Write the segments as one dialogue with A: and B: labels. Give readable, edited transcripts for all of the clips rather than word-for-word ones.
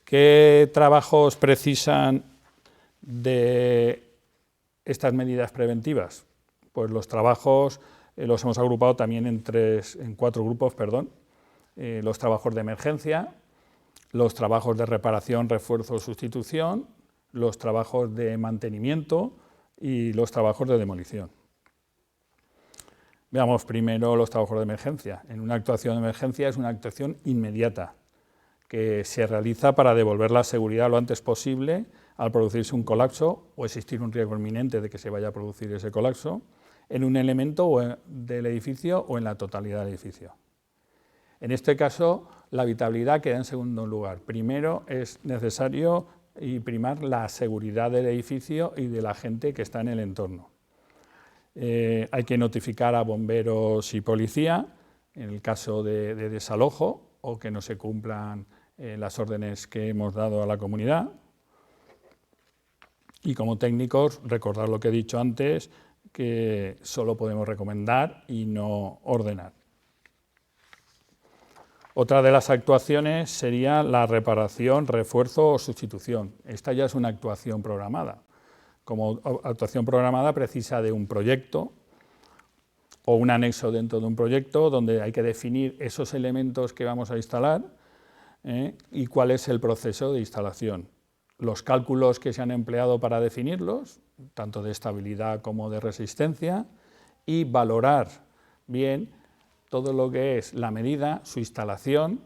A: ¿Qué trabajos precisan de estas medidas preventivas? Pues los trabajos los hemos agrupado también en 4 grupos, perdón. Los trabajos de emergencia, los trabajos de reparación, refuerzo o sustitución, los trabajos de mantenimiento y los trabajos de demolición. Veamos primero los trabajos de emergencia. En una actuación de emergencia es una actuación inmediata que se realiza para devolver la seguridad lo antes posible al producirse un colapso o existir un riesgo inminente de que se vaya a producir ese colapso en un elemento del edificio o en la totalidad del edificio. En este caso, la habitabilidad queda en segundo lugar. Primero es necesario primar la seguridad del edificio y de la gente que está en el entorno. Hay que notificar a bomberos y policía en el caso de desalojo o que no se cumplan las órdenes que hemos dado a la comunidad. Y como técnicos, recordar lo que he dicho antes, que solo podemos recomendar y no ordenar. Otra de las actuaciones sería la reparación, refuerzo o sustitución. Esta ya es una actuación programada. Como actuación programada precisa de un proyecto o un anexo dentro de un proyecto donde hay que definir esos elementos que vamos a instalar y cuál es el proceso de instalación. Los cálculos que se han empleado para definirlos, tanto de estabilidad como de resistencia, y valorar bien todo lo que es la medida, su instalación,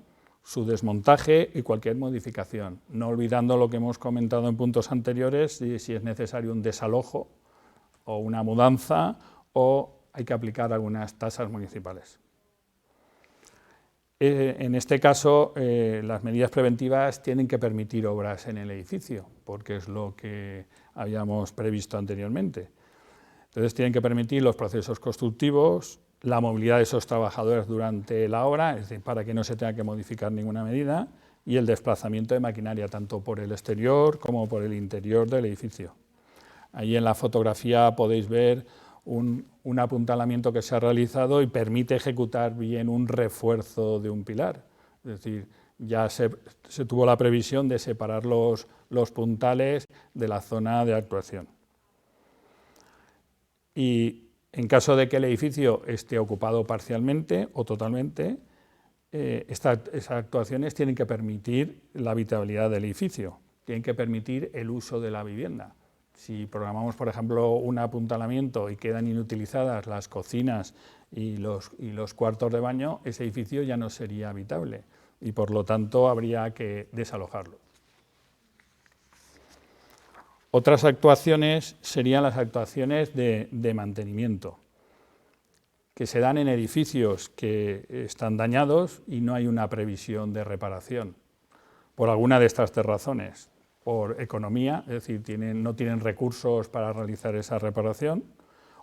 A: su desmontaje y cualquier modificación, no olvidando lo que hemos comentado en puntos anteriores, si es necesario un desalojo o una mudanza o hay que aplicar algunas tasas municipales. En este caso, las medidas preventivas tienen que permitir obras en el edificio, porque es lo que habíamos previsto anteriormente. Entonces, tienen que permitir los procesos constructivos, la movilidad de esos trabajadores durante la obra, es decir, para que no se tenga que modificar ninguna medida, y el desplazamiento de maquinaria, tanto por el exterior como por el interior del edificio. Ahí en la fotografía podéis ver un apuntalamiento que se ha realizado y permite ejecutar bien un refuerzo de un pilar. Es decir, ya se tuvo la previsión de separar los puntales de la zona de actuación. Y en caso de que el edificio esté ocupado parcialmente o totalmente, esas actuaciones tienen que permitir la habitabilidad del edificio, tienen que permitir el uso de la vivienda. Si programamos, por ejemplo, un apuntalamiento y quedan inutilizadas las cocinas y los cuartos de baño, ese edificio ya no sería habitable y, por lo tanto, habría que desalojarlo. Otras actuaciones serían las actuaciones de mantenimiento, que se dan en edificios que están dañados y no hay una previsión de reparación, por alguna de estas 3 razones. Por economía, es decir, no tienen recursos para realizar esa reparación,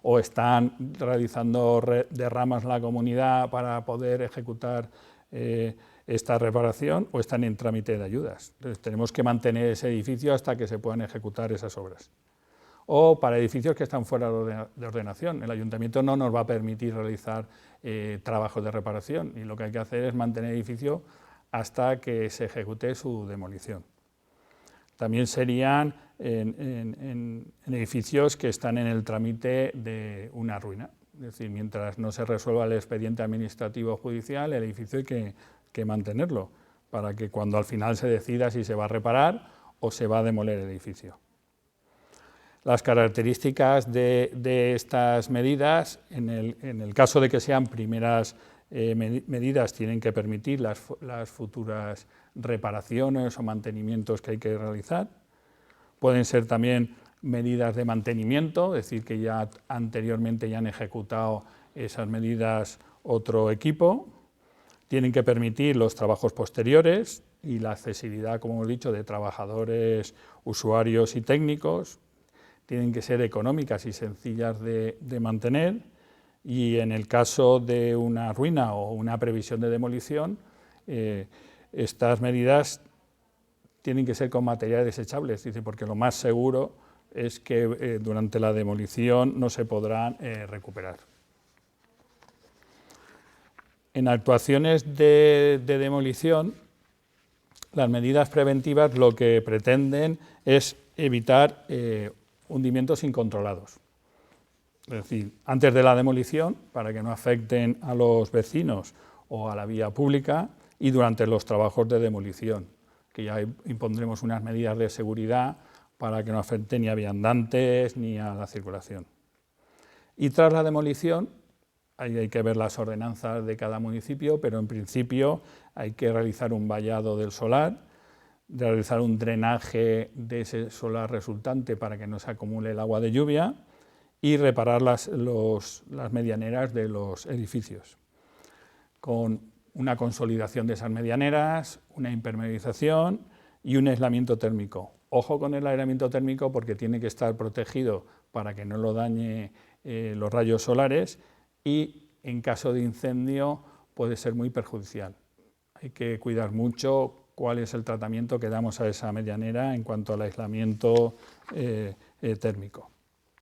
A: o están realizando derramas en la comunidad para poder ejecutar esta reparación, o están en trámite de ayudas. Entonces, tenemos que mantener ese edificio hasta que se puedan ejecutar esas obras. O para edificios que están fuera de ordenación. El ayuntamiento no nos va a permitir realizar trabajos de reparación, y lo que hay que hacer es mantener el edificio hasta que se ejecute su demolición. También serían en edificios que están en el trámite de una ruina. Es decir, mientras no se resuelva el expediente administrativo judicial, el edificio hay que mantenerlo, para que cuando al final se decida si se va a reparar o se va a demoler el edificio. Las características de estas medidas, en el caso de que sean primeras medidas, tienen que permitir las futuras reparaciones o mantenimientos que hay que realizar. Pueden ser también medidas de mantenimiento, es decir, que ya anteriormente ya han ejecutado esas medidas otro equipo. Tienen que permitir los trabajos posteriores y la accesibilidad, como hemos dicho, de trabajadores, usuarios y técnicos. Tienen que ser económicas y sencillas de mantener, y en el caso de una ruina o una previsión de demolición, estas medidas tienen que ser con materiales desechables, porque lo más seguro es que durante la demolición no se podrán recuperar. En actuaciones de demolición Las medidas preventivas lo que pretenden es evitar hundimientos incontrolados. Es decir, antes de la demolición, para que no afecten a los vecinos o a la vía pública, y durante los trabajos de demolición, que ya impondremos unas medidas de seguridad para que no afecte ni a viandantes ni a la circulación. Y tras la demolición, ahí hay que ver las ordenanzas de cada municipio, pero en principio hay que realizar un vallado del solar, realizar un drenaje de ese solar resultante para que no se acumule el agua de lluvia y reparar las medianeras de los edificios, con una consolidación de esas medianeras, una impermeabilización y un aislamiento térmico. Ojo con el aislamiento térmico porque tiene que estar protegido para que no lo dañe los rayos solares y en caso de incendio puede ser muy perjudicial. Hay que cuidar mucho cuál es el tratamiento que damos a esa medianera en cuanto al aislamiento térmico.